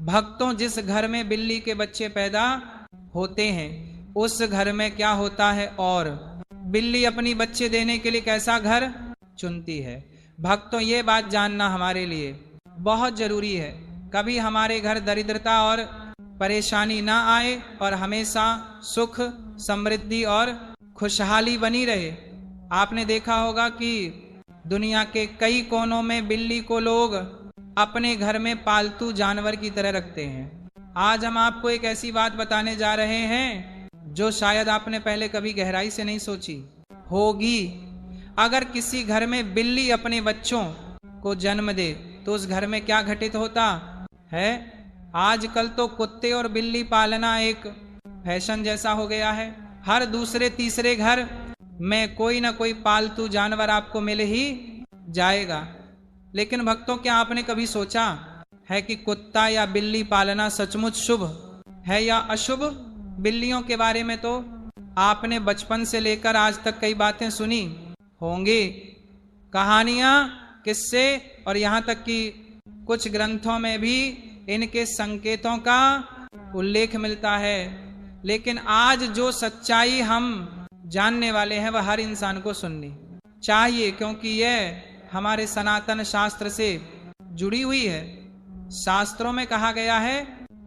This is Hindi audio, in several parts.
भक्तों, जिस घर में बिल्ली के बच्चे पैदा होते हैं उस घर में क्या होता है, और बिल्ली अपनी बच्चे देने के लिए कैसा घर चुनती है। भक्तों, ये बात जानना हमारे लिए बहुत जरूरी है। कभी हमारे घर दरिद्रता और परेशानी ना आए और हमेशा सुख, समृद्धि और खुशहाली बनी रहे। आपने देखा होगा कि दुनिया के कई कोनों में बिल्ली को लोग अपने घर में पालतू जानवर की तरह रखते हैं। आज हम आपको एक ऐसी बात बताने जा रहे हैं जो शायद आपने पहले कभी गहराई से नहीं सोची होगी। अगर किसी घर में बिल्ली अपने बच्चों को जन्म दे तो उस घर में क्या घटित होता है। आजकल तो कुत्ते और बिल्ली पालना एक फैशन जैसा हो गया है। हर दूसरे तीसरे घर में कोई ना कोई पालतू जानवर आपको मिल ही जाएगा। लेकिन भक्तों, क्या आपने कभी सोचा है कि कुत्ता या बिल्ली पालना सचमुच शुभ है या अशुभ? बिल्लियों के बारे में तो आपने बचपन से लेकर आज तक कई बातें सुनी होंगी, कहानियां, किस्से, और यहां तक कि कुछ ग्रंथों में भी इनके संकेतों का उल्लेख मिलता है। लेकिन आज जो सच्चाई हम जानने वाले हैं वह हर इंसान को सुननी चाहिए, क्योंकि यह हमारे सनातन शास्त्र से जुड़ी हुई है। शास्त्रों में कहा गया है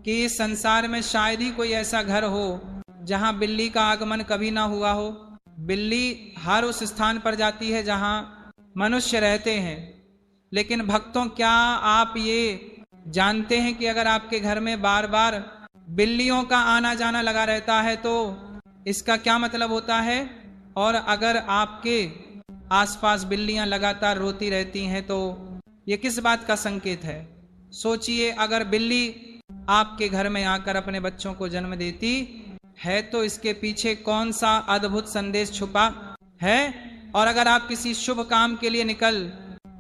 कि इस संसार में शायद ही कोई ऐसा घर हो जहां बिल्ली का आगमन कभी ना हुआ हो। बिल्ली हर उस स्थान पर जाती है जहां मनुष्य रहते हैं। लेकिन भक्तों, क्या आप ये जानते हैं कि अगर आपके घर में बार बार बिल्लियों का आना जाना लगा रहता है तो इसका क्या मतलब होता है? और अगर आपके आसपास बिल्लियां लगातार रोती रहती हैं तो ये किस बात का संकेत है? सोचिए, अगर बिल्ली आपके घर में आकर अपने बच्चों को जन्म देती है तो इसके पीछे कौन सा अद्भुत संदेश छुपा है। और अगर आप किसी शुभ काम के लिए निकल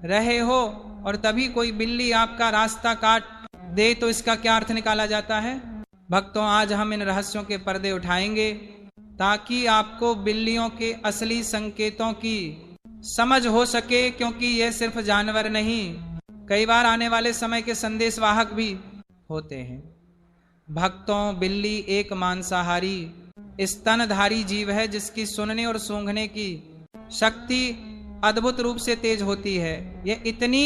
रहे हो और तभी कोई बिल्ली आपका रास्ता काट दे तो इसका क्या अर्थ निकाला जाता है? भक्तों, आज हम इन रहस्यों के पर्दे उठाएंगे ताकि आपको बिल्लियों के असली संकेतों की समझ हो सके, क्योंकि ये सिर्फ जानवर नहीं, कई बार आने वाले समय के संदेशवाहक भी होते हैं। भक्तों, बिल्ली एक मांसाहारी स्तनधारी जीव है जिसकी सुनने और सूंघने की शक्ति अद्भुत रूप से तेज होती है। यह इतनी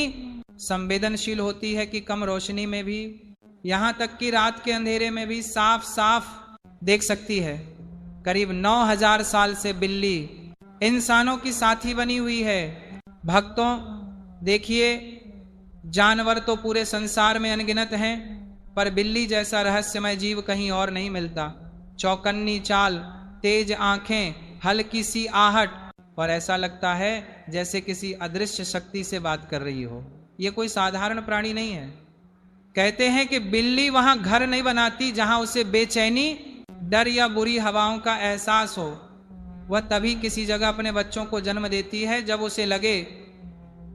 संवेदनशील होती है कि कम रोशनी में भी, यहां तक कि रात के अंधेरे में भी साफ साफ देख सकती है। करीब 9000 साल से बिल्ली इंसानों की साथी बनी हुई है। भक्तों, देखिए, जानवर तो पूरे संसार में अनगिनत हैं, पर बिल्ली जैसा रहस्यमय जीव कहीं और नहीं मिलता। चौकन्नी चाल, तेज आंखें, हल्की सी आहट, और ऐसा लगता है जैसे किसी अदृश्य शक्ति से बात कर रही हो। यह कोई साधारण प्राणी नहीं है। कहते हैं कि बिल्ली वहां घर नहीं बनाती जहां उसे बेचैनी, डर या बुरी हवाओं का एहसास हो। वह तभी किसी जगह अपने बच्चों को जन्म देती है जब उसे लगे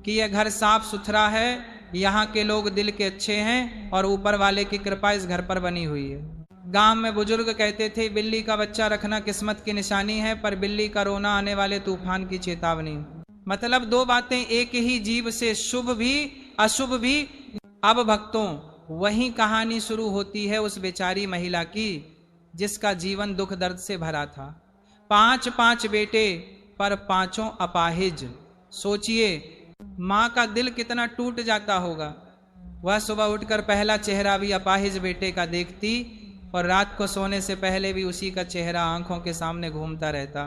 कि यह घर साफ सुथरा है, यहाँ के लोग दिल के अच्छे हैं और ऊपर वाले की कृपा इस घर पर बनी हुई है। गांव में बुजुर्ग कहते थे, बिल्ली का बच्चा रखना किस्मत की निशानी है, पर बिल्ली का रोना आने वाले तूफान की चेतावनी। मतलब दो बातें एक ही जीव से, शुभ भी अशुभ भी। अब भक्तों, वही कहानी शुरू होती है उस बेचारी महिला की जिसका जीवन दुख दर्द से भरा था। 5 बेटे पर 5 अपाहिज। सोचिए, माँ का दिल कितना टूट जाता होगा। वह सुबह उठकर पहला चेहरा भी अपाहिज बेटे का देखती और रात को सोने से पहले भी उसी का चेहरा आंखों के सामने घूमता रहता।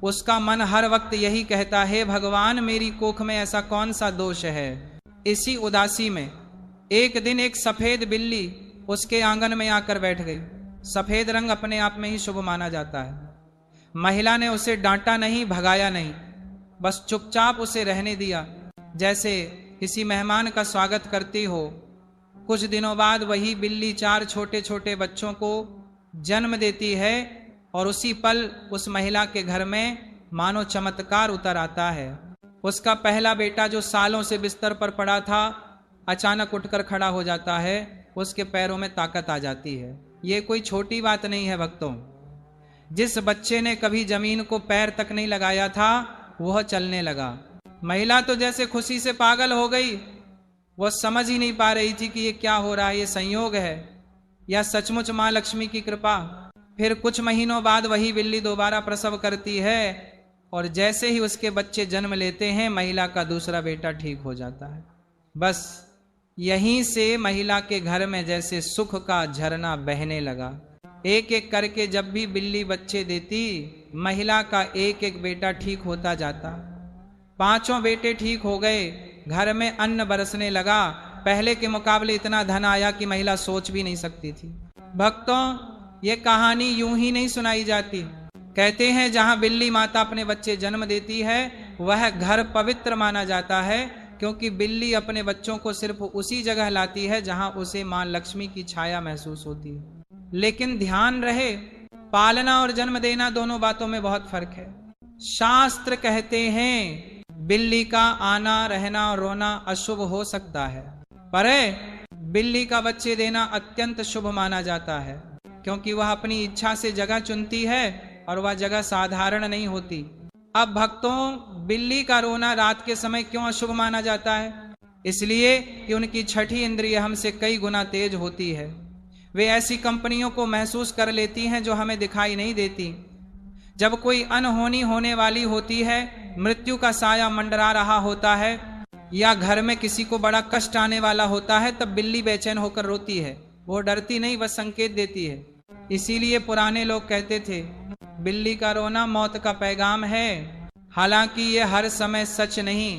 उसका मन हर वक्त यही कहता, हे भगवान, मेरी कोख में ऐसा कौन सा दोष है। इसी उदासी में एक दिन एक सफेद बिल्ली उसके आंगन में आकर बैठ गई। सफेद रंग अपने आप में ही शुभ माना जाता है। महिला ने उसे डांटा नहीं, भगाया नहीं, बस चुपचाप उसे रहने दिया, जैसे किसी मेहमान का स्वागत करती हो। कुछ दिनों बाद वही बिल्ली 4 छोटे छोटे बच्चों को जन्म देती है और उसी पल उस महिला के घर में मानो चमत्कार उतर आता है। उसका पहला बेटा जो सालों से बिस्तर पर पड़ा था, अचानक उठकर खड़ा हो जाता है। उसके पैरों में ताकत आ जाती है। ये कोई छोटी बात नहीं है भक्तों। जिस बच्चे ने कभी जमीन को पैर तक नहीं लगाया था, वह चलने लगा। महिला तो जैसे खुशी से पागल हो गई। वो समझ ही नहीं पा रही थी कि ये क्या हो रहा है, ये संयोग है या सचमुच माँ लक्ष्मी की कृपा। फिर कुछ महीनों बाद वही बिल्ली दोबारा प्रसव करती है और जैसे ही उसके बच्चे जन्म लेते हैं महिला का दूसरा बेटा ठीक हो जाता है। बस यहीं से महिला के घर में जैसे सुख का झरना बहने लगा। एक एक करके जब भी बिल्ली बच्चे देती, महिला का एक एक बेटा ठीक होता जाता। 5 बेटे ठीक हो गए, घर में अन्न बरसने लगा। पहले के मुकाबले इतना धन आया कि महिला सोच भी नहीं सकती थी। भक्तों, ये कहानी यूं ही नहीं सुनाई जाती। कहते हैं जहां बिल्ली माता अपने बच्चे जन्म देती है वह घर पवित्र माना जाता है, क्योंकि बिल्ली अपने बच्चों को सिर्फ उसी जगह लाती है जहां उसे मां लक्ष्मी की छाया महसूस होती है। लेकिन ध्यान रहे, पालना और जन्म देना दोनों बातों में बहुत फर्क है। शास्त्र कहते हैं बिल्ली का आना रहना और रोना अशुभ हो सकता है, पर बिल्ली का बच्चे देना अत्यंत शुभ माना जाता है, क्योंकि वह अपनी इच्छा से जगह चुनती है और वह जगह साधारण नहीं होती। अब भक्तों, बिल्ली का रोना रात के समय क्यों अशुभ माना जाता है? इसलिए कि उनकी छठी इंद्रिय हमसे कई गुना तेज होती है। वे ऐसी कंपनियों को महसूस कर लेती हैं जो हमें दिखाई नहीं देती। जब कोई अनहोनी होने वाली होती है, मृत्यु का साया मंडरा रहा होता है या घर में किसी को बड़ा कष्ट आने वाला होता है, तब बिल्ली बेचैन होकर रोती है। वो डरती नहीं, वह संकेत देती है। इसीलिए पुराने लोग कहते थे बिल्ली का रोना मौत का पैगाम है। हालांकि ये हर समय सच नहीं,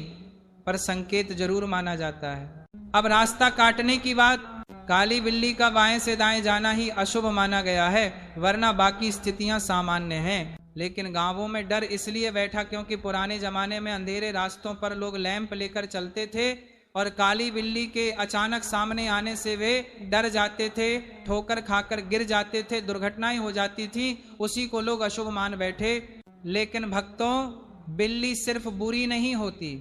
पर संकेत जरूर माना जाता है। अब रास्ता काटने की बात, काली बिल्ली का बाएं से दाएं जाना ही अशुभ माना गया है, वरना बाकी स्थितियां सामान्य हैं। लेकिन गांवों में डर इसलिए बैठा क्योंकि पुराने जमाने में अंधेरे रास्तों पर लोग लैंप लेकर चलते थे और काली बिल्ली के अचानक सामने आने से वे डर जाते थे, ठोकर खाकर गिर जाते थे, दुर्घटनाएं हो जाती थी। उसी को लोग अशुभ मान बैठे। लेकिन भक्तों, बिल्ली सिर्फ बुरी नहीं होती,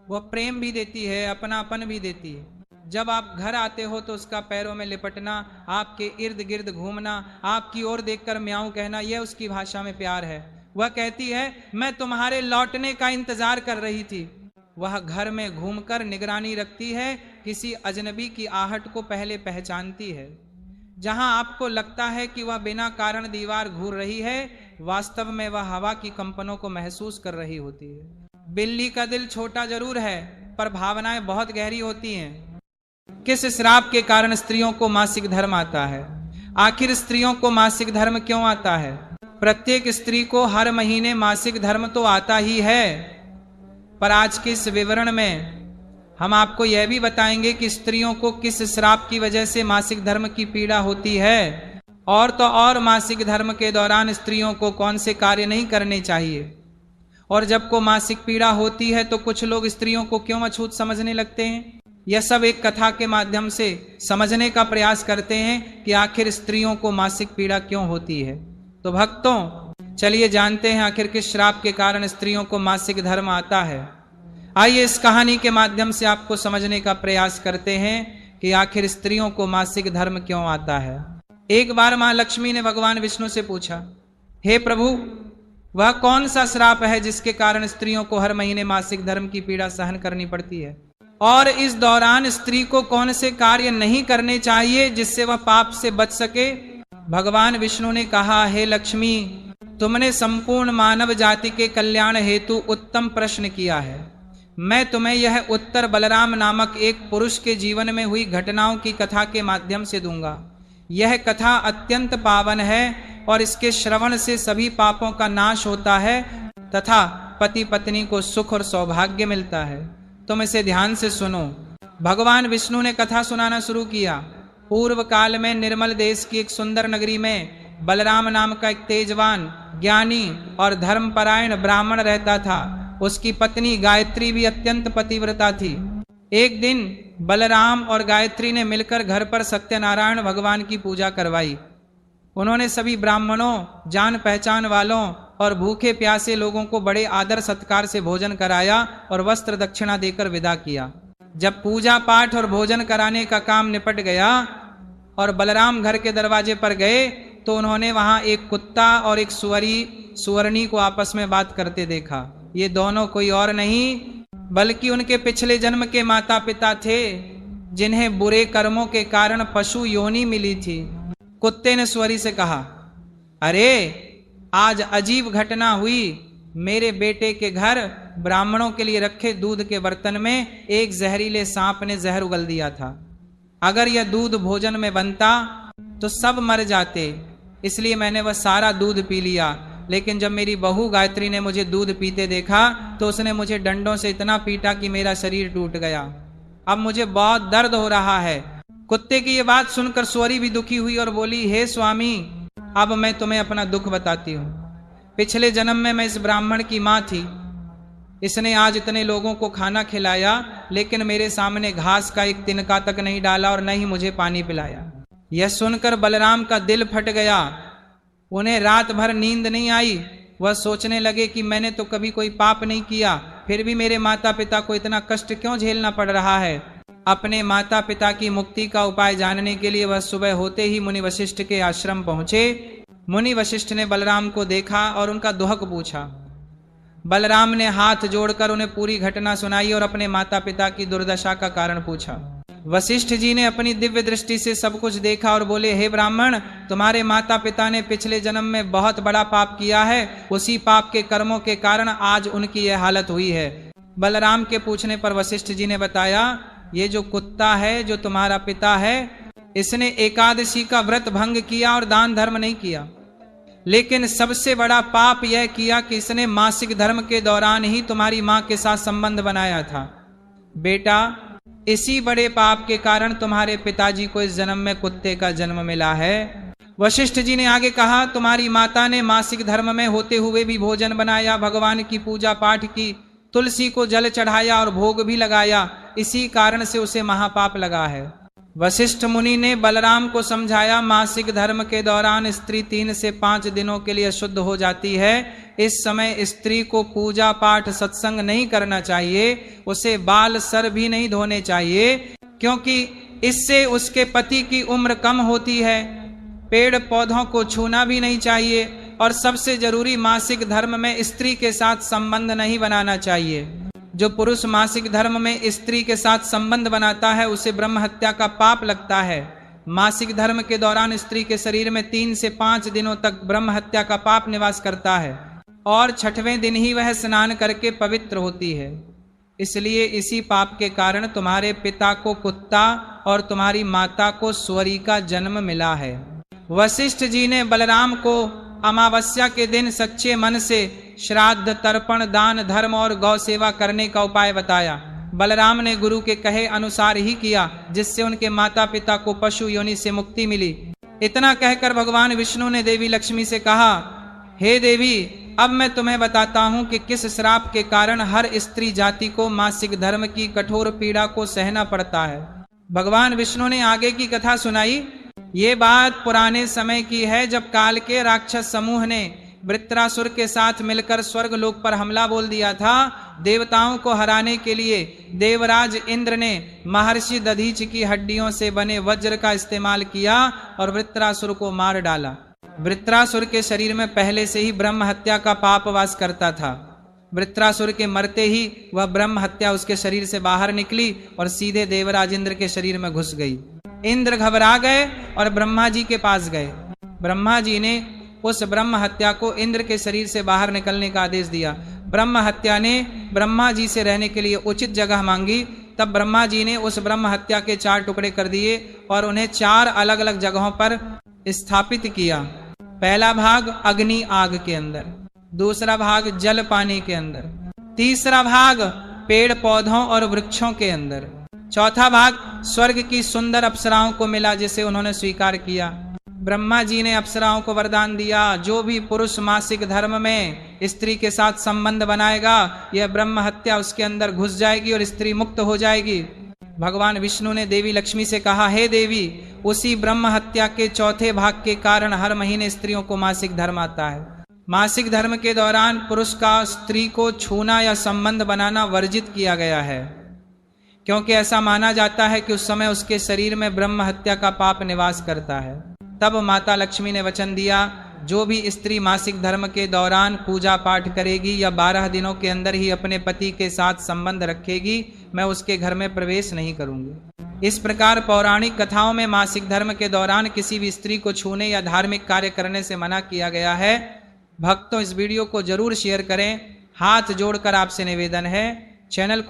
वह प्रेम भी देती है, अपनापन भी देती है। जब आप घर आते हो तो उसका पैरों में लिपटना, आपके इर्द गिर्द घूमना, आपकी ओर देखकर म्याऊं कहना, यह उसकी भाषा में प्यार है। वह कहती है मैं तुम्हारे लौटने का इंतजार कर रही थी। वह घर में घूमकर निगरानी रखती है, किसी अजनबी की आहट को पहले पहचानती है। जहां आपको लगता है कि वह बिना कारण दीवार घूर रही है, वास्तव में वह हवा की कंपनों को महसूस कर रही होती है। बिल्ली का दिल छोटा जरूर है, पर भावनाएं बहुत गहरी होती हैं। किस श्राप के कारण स्त्रियों को मासिक धर्म आता है? आखिर स्त्रियों को मासिक धर्म क्यों आता है? प्रत्येक स्त्री को हर महीने मासिक धर्म तो आता ही है, पर आज के इस विवरण में हम आपको यह भी बताएंगे कि स्त्रियों को किस श्राप की वजह से मासिक धर्म की पीड़ा होती है, और तो और मासिक धर्म के दौरान स्त्रियों को कौन से कार्य नहीं करने चाहिए। और जब को मासिक पीड़ा होती है तो कुछ लोग स्त्रियों को क्यों अछूत समझने लगते हैं। यह सब एक कथा के माध्यम से समझने का प्रयास करते हैं कि आखिर स्त्रियों को मासिक पीड़ा क्यों होती है। तो भक्तों, चलिए जानते हैं आखिर किस श्राप के कारण स्त्रियों को मासिक धर्म आता है। आइए इस कहानी के माध्यम से आपको समझने का प्रयास करते हैं कि आखिर स्त्रियों को मासिक धर्म क्यों आता है। एक बार मां लक्ष्मी ने भगवान विष्णु से पूछा, हे प्रभु, वह कौन सा श्राप है जिसके कारण स्त्रियों को हर महीने मासिक धर्म की पीड़ा सहन करनी पड़ती है, और इस दौरान स्त्री को कौन से कार्य नहीं करने चाहिए जिससे वह पाप से बच सके। भगवान विष्णु ने कहा, हे लक्ष्मी, तुमने संपूर्ण मानव जाति के कल्याण हेतु उत्तम प्रश्न किया है। मैं तुम्हें यह उत्तर बलराम नामक एक पुरुष के जीवन में हुई घटनाओं की कथा के माध्यम से दूंगा। यह कथा अत्यंत पावन है और इसके श्रवण से सभी पापों का नाश होता है तथा पति पत्नी को सुख और सौभाग्य मिलता है। तुम इसे ध्यान से सुनो। भगवान विष्णु ने कथा सुनाना शुरू किया। पूर्व काल में निर्मल देश की एक सुंदर नगरी में बलराम नाम का एक तेजवान, ज्ञानी और धर्मपरायण ब्राह्मण रहता था। उसकी पत्नी गायत्री भी अत्यंत पतिव्रता थी। एक दिन बलराम और गायत्री ने मिलकर घर पर सत्यनारायण भगवान की पूजा करवाई। उन्होंने सभी ब्राह्मणों, जान पहचान वालों और भूखे प्यासे लोगों को बड़े आदर सत्कार से भोजन कराया और वस्त्र दक्षिणा देकर विदा किया। जब पूजा पाठ और भोजन कराने का काम निपट गया और बलराम घर के दरवाजे पर गए तो उन्होंने वहां एक कुत्ता और एक सुअरनी को आपस में बात करते देखा। ये दोनों कोई और नहीं बल्कि उनके पिछले जन्म के माता पिता थे। जिन्हें बुरे कर्मों के कारण पशु योनि मिली थी। कुत्ते ने स्वरी से कहा, अरे आज अजीब घटना हुई। मेरे बेटे के घर ब्राह्मणों के लिए रखे दूध के बर्तन में एक जहरीले सांप ने जहर उगल दिया था। अगर यह दूध भोजन में बनता तो सब मर जाते, इसलिए मैंने वह सारा दूध पी लिया। लेकिन जब मेरी बहू गायत्री ने मुझे दूध पीते देखा तो उसने मुझे डंडों से इतना पीटा कि मेरा शरीर टूट गया। अब मुझे बहुत दर्द हो रहा है। कुत्ते की ये बात सुनकर स्वरी भी दुखी हुई और बोली, हे स्वामी, अब मैं तुम्हें अपना दुख बताती हूँ। पिछले जन्म में मैं इस ब्राह्मण की माँ थी। इसने आज इतने लोगों को खाना खिलाया, लेकिन मेरे सामने घास का एक तिनका तक नहीं डाला और न ही मुझे पानी पिलाया। यह सुनकर बलराम का दिल फट गया। उन्हें रात भर नींद नहीं आई। वह सोचने लगे कि मैंने तो कभी कोई पाप नहीं किया, फिर भी मेरे माता पिता को इतना कष्ट क्यों झेलना पड़ रहा है। अपने माता पिता की मुक्ति का उपाय जानने के लिए वह सुबह होते ही मुनि वशिष्ठ के आश्रम पहुंचे। मुनि वशिष्ठ ने बलराम को देखा और उनका दुहक पूछा। बलराम ने हाथ जोड़कर उन्हें पूरी घटना सुनाई और अपने माता पिता की दुर्दशा का कारण पूछा। वशिष्ठ जी ने अपनी दिव्य दृष्टि से सब कुछ देखा और बोले, हे ब्राह्मण, तुम्हारे माता पिता ने पिछले जन्म में बहुत बड़ा पाप किया है। उसी पाप के कर्मों के कारण आज उनकी यह हालत हुई है। बलराम के पूछने पर वशिष्ठ जी ने बताया, ये जो कुत्ता है, जो तुम्हारा पिता है, इसने एकादशी का व्रत भंग किया और दान धर्म नहीं किया। लेकिन सबसे बड़ा पाप यह किया कि इसने मासिक धर्म के दौरान ही तुम्हारी मां के साथ संबंध बनाया था। बेटा, इसी बड़े पाप के कारण तुम्हारे पिताजी को इस जन्म में कुत्ते का जन्म मिला है। वशिष्ठ जी ने आगे कहा, तुम्हारी माता ने मासिक धर्म में होते हुए भी भोजन बनाया, भगवान की पूजा पाठ की, तुलसी को जल चढ़ाया और भोग भी लगाया। इसी कारण से उसे महापाप लगा है। वशिष्ठ मुनि ने बलराम को समझाया, मासिक धर्म के दौरान स्त्री 3 से 5 दिनों के लिए शुद्ध हो जाती है। इस समय स्त्री को पूजा पाठ सत्संग नहीं करना चाहिए, उसे बाल सर भी नहीं धोने चाहिए, क्योंकि इससे उसके पति की उम्र कम होती है। पेड़ पौधों को छूना भी नहीं चाहिए और सबसे जरूरी, मासिक धर्म में स्त्री के साथ संबंध नहीं बनाना चाहिए। जो पुरुष मासिक धर्म में स्त्री के साथ संबंध बनाता है उसे ब्रह्म हत्या का पाप लगता है। मासिक धर्म के दौरान स्त्री के शरीर में 3 से 5 दिनों तक ब्रह्म हत्या का पाप निवास करता है और 6वें दिन ही वह स्नान करके पवित्र होती है। इसलिए इसी पाप के कारण तुम्हारे पिता को कुत्ता और तुम्हारी माता को स्वरी का जन्म मिला है। वशिष्ठ जी ने बलराम को अमावस्या के दिन सच्चे मन से श्राद्ध, तर्पण, दान धर्म और गौ सेवा करने का उपाय बताया। बलराम ने गुरु के कहे अनुसार ही किया, जिससे उनके माता पिता को पशु योनि से मुक्ति मिली। इतना कहकर भगवान विष्णु ने देवी लक्ष्मी से कहा, हे देवी, अब मैं तुम्हें बताता हूं कि किस श्राप के कारण हर स्त्री जाति को मासिक धर्म की कठोर पीड़ा को सहना पड़ता है। भगवान विष्णु ने आगे की कथा सुनाई। ये बात पुराने समय की है, जब काल के राक्षस समूह ने वृत्रासुर के साथ मिलकर स्वर्ग लोक पर हमला बोल दिया था। देवताओं को हराने के लिए देवराज इंद्र ने महर्षि दधीच की हड्डियों से बने वज्र का इस्तेमाल किया और वृत्रासुर को मार डाला। वृत्रासुर के शरीर में पहले से ही ब्रह्म हत्या का पाप वास करता था। वृत्रासुर के मरते ही वह ब्रह्म हत्या उसके शरीर से बाहर निकली और सीधे देवराज इंद्र के शरीर में घुस गई। इंद्र घबरा गए और ब्रह्मा जी के पास गए। ब्रह्मा जी ने उस ब्रह्म हत्या को इंद्र के शरीर से बाहर निकलने का आदेश दिया। ब्रह्म हत्या ने ब्रह्मा जी से रहने के लिए उचित जगह मांगी। तब ब्रह्मा जी ने उस ब्रह्म हत्या के 4 टुकड़े कर दिए और उन्हें 4 अलग अलग जगहों पर स्थापित किया। पहला भाग अग्नि आग के अंदर, दूसरा भाग जल पानी के अंदर, तीसरा भाग पेड़ पौधों और वृक्षों के अंदर, चौथा भाग स्वर्ग की सुंदर अप्सराओं को मिला जिसे उन्होंने स्वीकार किया। ब्रह्मा जी ने अप्सराओं को वरदान दिया, जो भी पुरुष मासिक धर्म में स्त्री के साथ संबंध बनाएगा, यह ब्रह्म हत्या उसके अंदर घुस जाएगी और स्त्री मुक्त हो जाएगी। भगवान विष्णु ने देवी लक्ष्मी से कहा, हे देवी, उसी ब्रह्म हत्या के चौथे भाग के कारण हर महीने स्त्रियों को मासिक धर्म आता है। मासिक धर्म के दौरान पुरुष का स्त्री को छूना या संबंध बनाना वर्जित किया गया है, क्योंकि ऐसा माना जाता है कि उस समय उसके शरीर में ब्रह्म हत्या का पाप निवास करता है। तब माता लक्ष्मी ने वचन दिया, जो भी स्त्री मासिक धर्म के दौरान पूजा पाठ करेगी या 12 दिनों के अंदर ही अपने पति के साथ संबंध रखेगी, मैं उसके घर में प्रवेश नहीं करूंगी। इस प्रकार पौराणिक कथाओं में मासिक धर्म के दौरान किसी भी स्त्री को छूने या धार्मिक कार्य करने से मना किया गया है। भक्तों, इस वीडियो को जरूर शेयर करें। हाथ जोड़कर आपसे निवेदन है, चैनल को